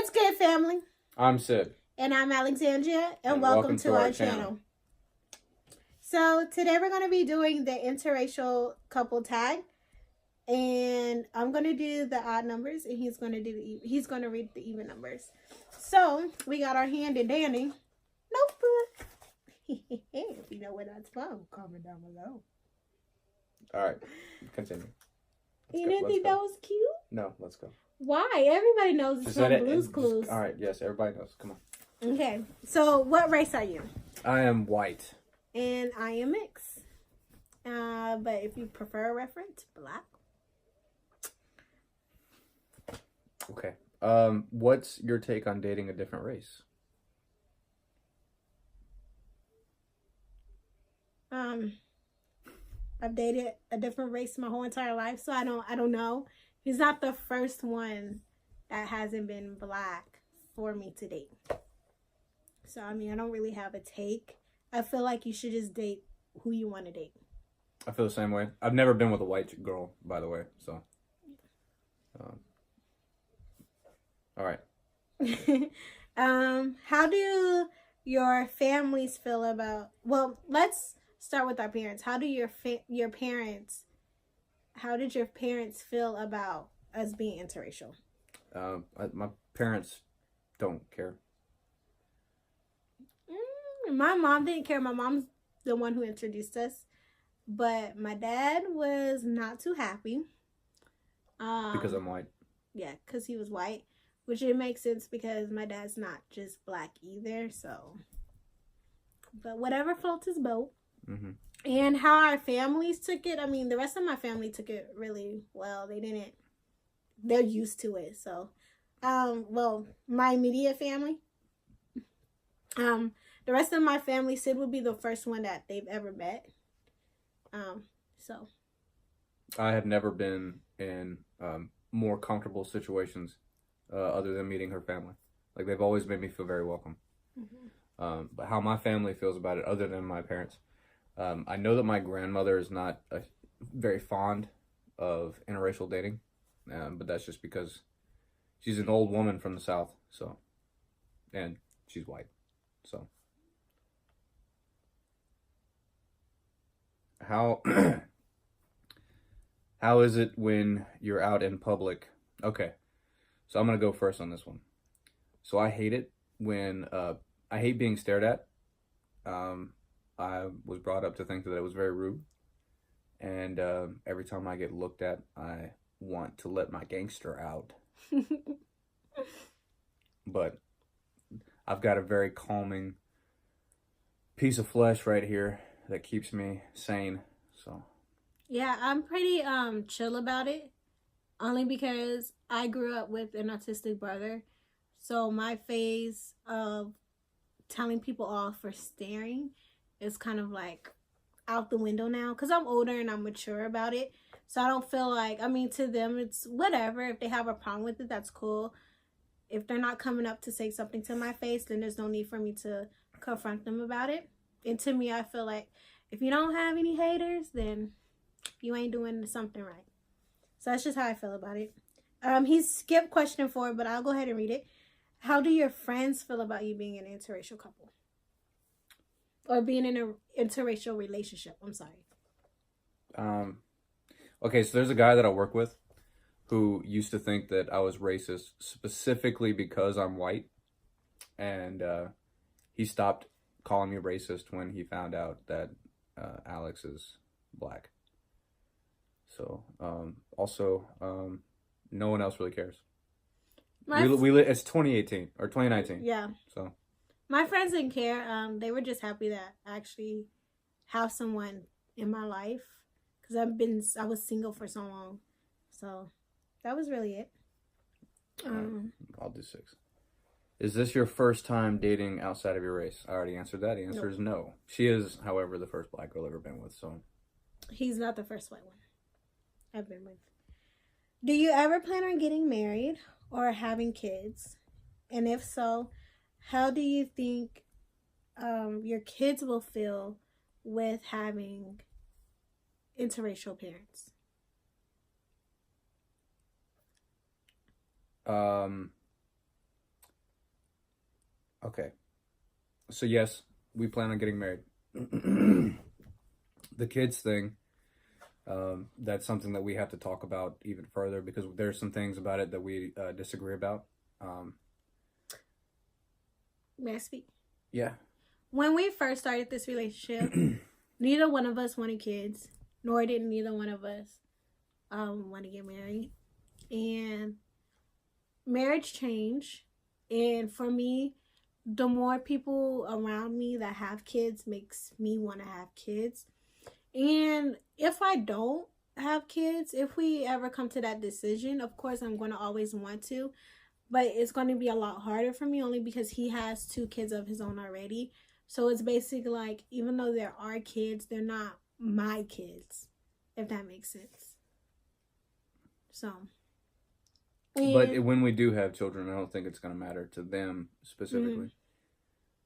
What's good, family? I'm Sid. And I'm Alexandria, and welcome to our channel. So today we're going to be doing the interracial couple tag, and I'm going to do the odd numbers, and he's going to read the even numbers. So we got our handy dandy notebook. If you know where that's from, comment down below. All right, continue. You didn't think that was cute? No, let's go. Why? Everybody knows it's from Blue's Clues. All right, yes, everybody knows. Come on. Okay, so what race are you? I am white. And I am mixed. But if you prefer a reference, black. Okay. What's your take on dating a different race? I've dated a different race my whole entire life, so I don't know. He's not the first one that hasn't been black for me to date. So I mean, I don't really have a take. I feel like you should just date who you want to date. I feel the same way. I've never been with a white girl, by the way, so. All right. How do your families feel about... Well, let's start with our parents. How do your parents... How did your parents feel about us being interracial? My parents don't care. My mom didn't care. My mom's the one who introduced us. But my dad was not too happy. Because I'm white. Yeah, because he was white. Which it makes sense because my dad's not just black either. So, but whatever floats his boat. Mm-hmm. And how our families took it. I mean, the rest of my family took it really well. They're used to it. So, well, my immediate family. The rest of my family, Sid would be the first one that they've ever met. So. I have never been in more comfortable situations other than meeting her family. Like, they've always made me feel very welcome. Mm-hmm. But how my family feels about it, other than my parents, I know that my grandmother is not very fond of interracial dating, but that's just because she's an old woman from the South, so, and she's white, so. How is it when you're out in public? Okay, so I'm going to go first on this one. So I hate it when, I hate being stared at. I was brought up to think that it was very rude. And every time I get looked at, I want to let my gangster out. But I've got a very calming piece of flesh right here that keeps me sane, so. Yeah, I'm pretty chill about it, only because I grew up with an autistic brother, so my phase of telling people off for staring is kind of like out the window now, because I'm older and I'm mature about it, so I don't feel like, I mean, to them it's whatever. If they have a problem with it, that's cool. If they're not coming up to say something to my face, then there's no need for me to confront them about it. And to me, I feel like if you don't have any haters, then you ain't doing something right. So that's just how I feel about it. He skipped question 4, but I'll go ahead and read it. How do your friends feel about you being in an interracial couple? Or being in an interracial relationship? I'm sorry. Okay, so there's a guy that I work with who used to think that I was racist specifically because I'm white. And he stopped calling me racist when he found out that Alex is black. So, also, no one else really cares. It's 2018 or 2019. Yeah. So, my friends didn't care. They were just happy that I actually have someone in my life, because I was single for so long. So, that was really it. I'll do 6. Is this your first time dating outside of your race? I already answered that. The answer is no. She is, however, the first black girl I've ever been with, so. He's not the first white one I've been with. Do you ever plan on getting married or having kids? And if so, how do you think your kids will feel with having interracial parents? Okay. So yes, we plan on getting married. The kids thing, that's something that we have to talk about even further because there's some things about it that we disagree about. May I speak? Yeah. When we first started this relationship, neither one of us wanted kids, nor did neither one of us want to get married. And marriage changed. And for me, the more people around me that have kids makes me want to have kids. And if I don't have kids, if we ever come to that decision, of course I'm going to always want to, but it's going to be a lot harder for me only because he has 2 kids of his own already. So it's basically like, even though there are kids, they're not my kids, if that makes sense. So. But when we do have children, I don't think it's going to matter to them specifically.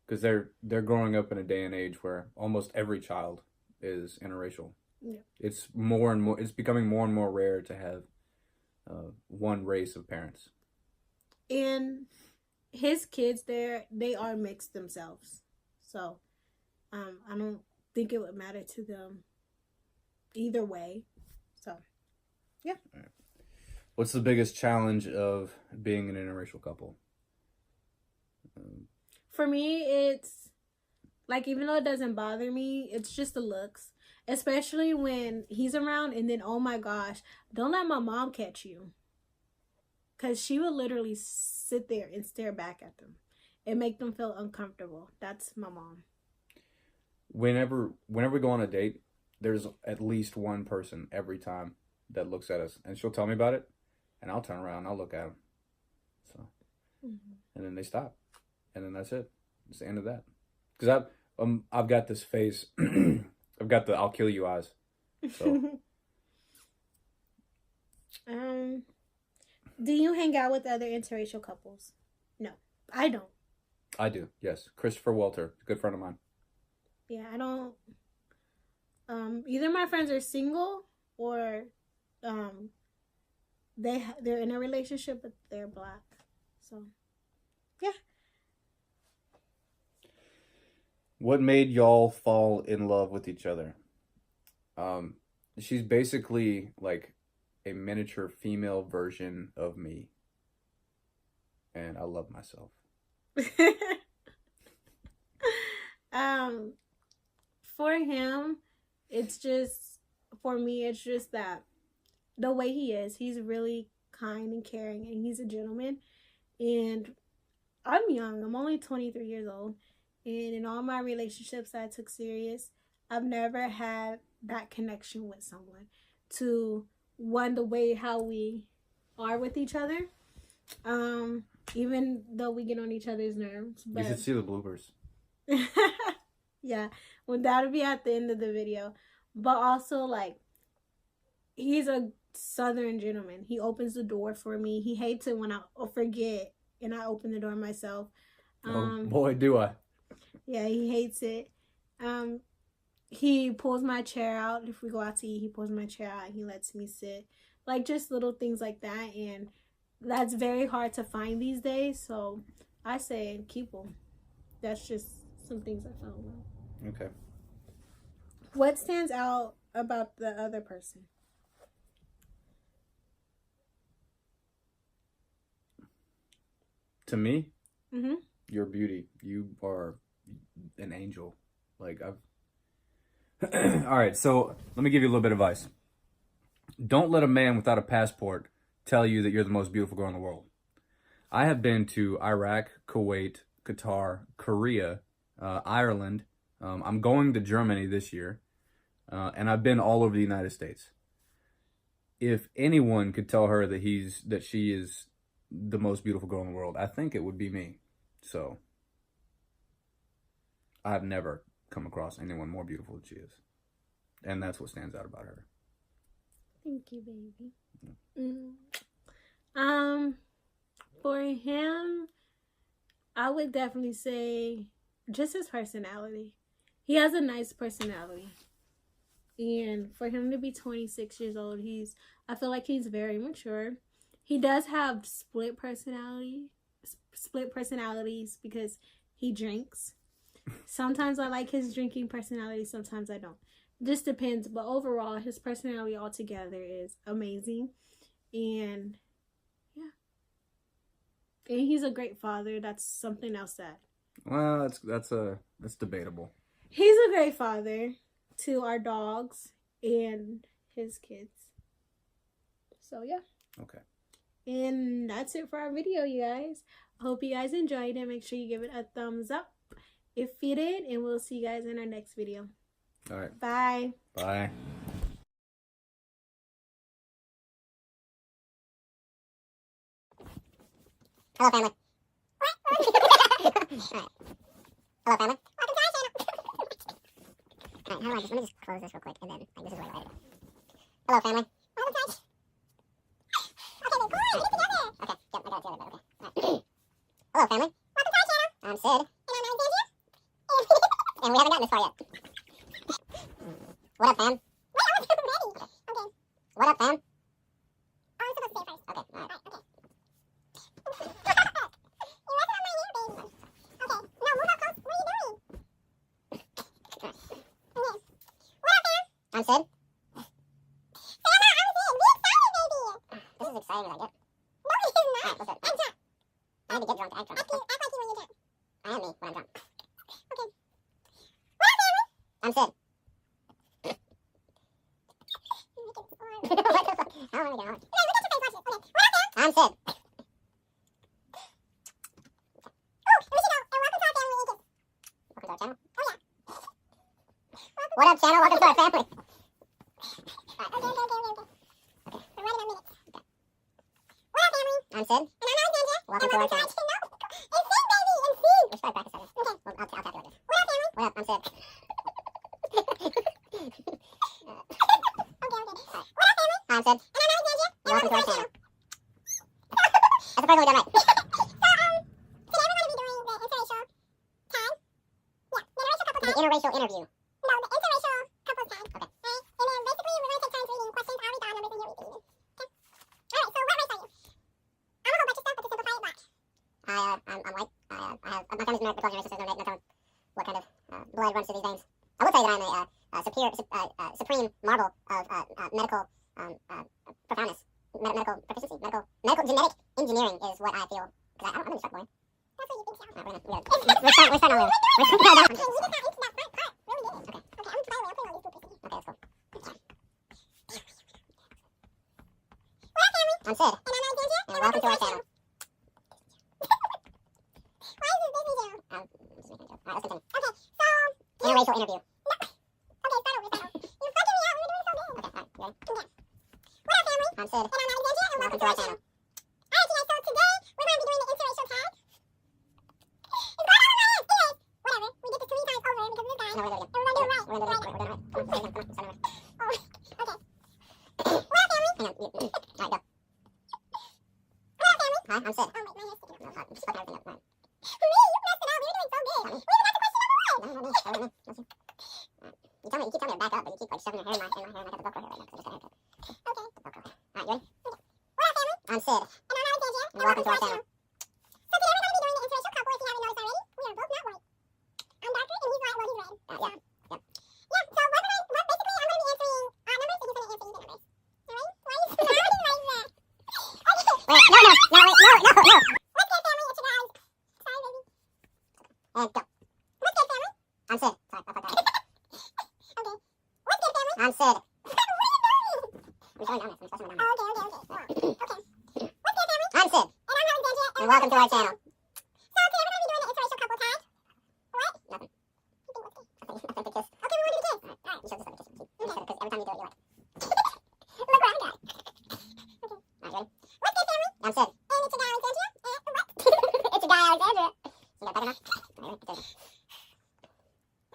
Because they're growing up in a day and age where almost every child is interracial. Yeah. It's more and more. It's becoming more and more rare to have one race of parents. And his kids, they are mixed themselves. So, I don't think it would matter to them either way. So, yeah. All right. What's the biggest challenge of being an interracial couple? For me, it's like, even though it doesn't bother me, it's just the looks. Especially when he's around, and then, oh my gosh, don't let my mom catch you. Because she would literally sit there and stare back at them and make them feel uncomfortable. That's my mom. Whenever we go on a date, there's at least one person every time that looks at us. And she'll tell me about it, and I'll turn around and I'll look at them. So, and then they stop. And then that's it. It's the end of that. Because I've got this face. I've got the "I'll kill you" eyes. So. Do you hang out with other interracial couples? No, I don't. I do. Yes, Christopher Walter, a good friend of mine. Yeah, I don't. Either my friends are single or they're in a relationship but they're Black. So, yeah. What made y'all fall in love with each other? She's basically like a miniature female version of me. And I love myself. For him, for me, it's just that the way he is, he's really kind and caring, and he's a gentleman. And I'm young. I'm only 23 years old. And in all my relationships that I took serious, I've never had that connection with someone to the way how we are with each other. Even though we get on each other's nerves. But... You should see the bloopers. Yeah. Well, that'll be at the end of the video. But also, like, he's a Southern gentleman. He opens the door for me. He hates it when I forget and I open the door myself. Oh, boy, do I. Yeah, he hates it. He pulls my chair out. If we go out to eat, he pulls my chair out and he lets me sit. Like, just little things like that. And that's very hard to find these days. So I say keep them. That's just some things I found out. Okay. What stands out about the other person? To me, your beauty. You are an angel. Like, all right, so let me give you a little bit of advice. Don't let a man without a passport tell you that you're the most beautiful girl in the world. I have been to Iraq, Kuwait, Qatar, Korea, Ireland. I'm going to Germany this year, and I've been all over the United States. If anyone could tell her that she is the most beautiful girl in the world, I think it would be me. So I've never come across anyone more beautiful than she is, and that's what stands out about her. Thank you, baby. For him, I would definitely say just his personality. He has a nice personality. And for him to be 26 years old, I feel like he's very mature. He does have split personalities because he drinks. Sometimes I like his drinking personality, sometimes I don't. Just depends, but overall, his personality altogether is amazing. And yeah. And he's a great father. That's something else that. Well, that's debatable. He's a great father to our dogs and his kids. So yeah. Okay. And that's it for our video, you guys. I hope you guys enjoyed it. Make sure you give it a thumbs up if you did, and we'll see you guys in our next video. All right. Bye. Bye. Hello, family. Hello, family. Alright, let me just close this real quick, and then, like, this is where I edit it. Hello, family. Okay, yep, I got it together, but okay. Alright. Hello, family. Welcome to our channel. I'm Sid. And I'm Xavier. And we haven't gotten this far yet. What up, fam? Wait, I wasn't ready. Okay. What up, fam? Oh, I'm supposed to say it first. Okay, alright. Okay. You're messing up my hair, babe. Okay, no, move up close. What are you doing? Okay. What up, fam? I'm Sid. Grandma, I'm Sid. Be excited, baby. This is exciting as I get. No, it is not. Alright, listen. I'm drunk. I need to get drunk to act drunk. Act like you when you're drunk. I am me when I'm drunk. Okay. What up, family? I'm Sid. What the fuck? I don't want to get on. No, we got your face. Watch this. Okay. What up, fam? I'm Sid. Oh, and we should go. And welcome to our family ages. Welcome to our channel? Oh, yeah. What up, channel? Welcome to our family. Okay. We're running on minutes. Okay. What up, family? I'm Sid. And I'm Alexandria. Welcome to our channel. No. It's Sid, baby. It's Sid. We should probably practice that. Okay. Well, I'll tap you later. What up, family? What up? I'm Sid. I'm Sid. And I'm Alexandria. And welcome to our channel. That's the first one we've done right. Today we're going to be doing the interracial tag. Yeah, the interracial couple tag. The interracial interview. No, the interracial couples tag. Okay. Right? And then basically we're going to take turns reading questions. I'll read the odd numbers and you'll read the even. Okay? Alright, so what race are you? I'm a whole bunch of stuff, but to simplify it, black. I'm white. I have, my family's married, we're close generations, no telling what kind of blood runs through these veins. I will tell you that I'm a supreme marvel of medical profoundness, medical proficiency, medical genetic engineering is what I feel. Because I'm in the shark boy. That's what you think, so. Alright, we're starting early. We're starting early. You did not into that front part. Really didn't. Okay. Okay, I'm by the way, I'm putting all these bloopers in. Okay, that's cool. What up, family? I'm Sid. And I'm Alexandria. And welcome to our channel. Why is this Disney channel? Alright, let's continue. Okay, so... Interracial interview. No. Okay, start over. You're fucking me out. We were doing so good. Okay, alright, you ready? Yeah. What up, family? I'm Sid. And I'm Alexandria. And welcome to our channel. Alright, you guys, so today we're going to be doing the interracial tag. It's going on my ass. Anyways, whatever. We did this 3 times over because of this guy. No, we're going to do it again. And we're going to do it right. We're going to do it right. Come on, come on. Oh, okay. What up, family? Hang on. Alright, go. What up, family? Hi, I'm Sid. Oh, wait, my hair's sticking out. No, I'm just fucking everything up. Right. Me, you messed it up. We were doing so good. We even got to question number 1. No, not me. Alright. You keep telling me to back up, but you keep like shoving your hair in my hair, and I got the Velcro hair right now because I just got a haircut. Okay. The Velcro hair. Alright, you ready? Okay. What up, family? I'm Sid. And I'm Alexandria. And welcome to our channel. So today we're going to be doing the interracial couple, if you haven't noticed already. We are both not white. I'm darker, and he's white, well, he's red. Yeah. Yeah, so basically I'm going to be answering odd numbers, and he's going to answer even numbers. Alright? Why are you smiling like that? Okay. Wait, no. Let's get family, it's your guys. Sorry, baby. And go. Let's get family. I'm Sid. Sorry, I'll fuck that. Okay. Let's get family. I'm Sid. What are you doing? I'm going down this. I'm supposed to go down this. Okay. Okay. Let's get family. I'm Sid. And I'm Alexandria. And welcome to our channel. So today we're going to be doing the interracial couple tag. What? Nothing. You think what's good? I think the kiss. Okay, we want to do the kiss. Alright. You should just let me kiss you. Okay. Because every time you do it, you're like. Look what I got. Okay. Alright, ready? Let's get family. I'm Sid. And it's your guy Alexandria. What? It's your guy Alexandria. You got better now? Alright, ready?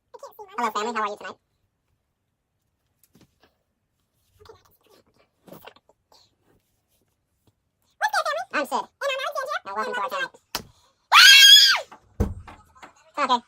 I can't see. Hello, family. How are you tonight? I'm Sid. And I'm Alexandria. And welcome to our channel. Okay.